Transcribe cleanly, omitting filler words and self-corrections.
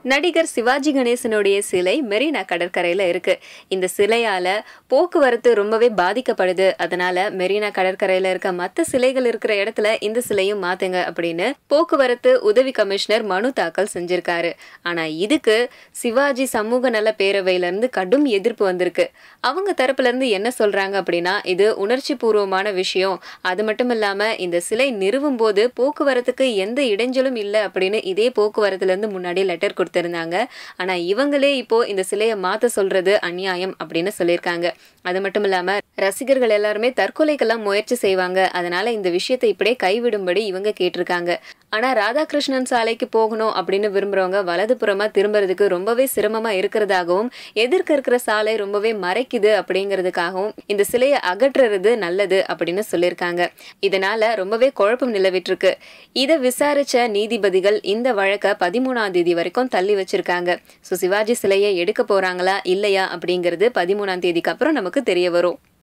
நடிகர் சிவாஜி கணேசனுடைய சிலை மெரினா கடற்கரையில இருக்கு. இந்த சிலையால போக்குவரத்து ரொம்பவே பாதிக்கப்படுது. அதனால மெரினா கடற்கரையில இருக்க மத்த சிலைகள் இருக்கிற இடத்துல இந்த சிலையும் மாத்துங்க அப்படின்னு போக்குவரத்து உதவி கமிஷனர் மனு தாக்கல் செஞ்சிருக்காரு. ஆனா இதுக்கு சிவாஜி சமூக நல பேரவையில இருந்து கடும் எதிர்ப்பு வந்திருக்கு. அவங்க தரப்புல இருந்து என்ன சொல்றாங்க அப்படின்னா, இது உணர்ச்சி பூர்வமான விஷயம். அது மட்டும் இல்லாம இந்த சிலை நிறுவும் போது போக்குவரத்துக்கு எந்த இடைஞ்சலும் இல்ல அப்படின்னு இதே போக்குவரத்துல இருந்து முன்னாடி லெட்டர் கொடுத்திருந்தாங்க. ஆனா இவங்களே இப்போ இந்த சிலையை மாத்த சொல்றது அநியாயம் அப்படின்னு சொல்லியிருக்காங்க. அது மட்டும் இல்லாம ரசிகர்கள் எல்லாருமே தற்கொலைக்கெல்லாம் முயற்சி செய்வாங்க. அதனால இந்த விஷயத்தை இப்படியே கைவிடும்படி இவங்க கேட்டிருக்காங்க. ஆனா ராதாகிருஷ்ணன் சாலைக்கு போகணும் அப்படின்னு விரும்புறவங்க வலதுபுறமா திரும்புறதுக்கு ரொம்பவே சிரமமா இருக்கிறதாகவும், எதிர்க்க இருக்கிற சாலை ரொம்பவே மறைக்குது அப்படிங்கிறதுக்காகவும் இந்த சிலையை அகற்றுறது நல்லது அப்படின்னு சொல்லியிருக்காங்க. இதனால ரொம்பவே குழப்பம் நிலவிட்டு இதை விசாரிச்ச நீதிபதிகள் இந்த வழக்க 13ஆம் தேதி வரைக்கும் தள்ளி வச்சிருக்காங்க. சிவாஜி சிலையை எடுக்க போறாங்களா இல்லையா அப்படிங்கிறது 13ஆம் தேதிக்கு அப்புறம் நமக்கு தெரிய வரும்.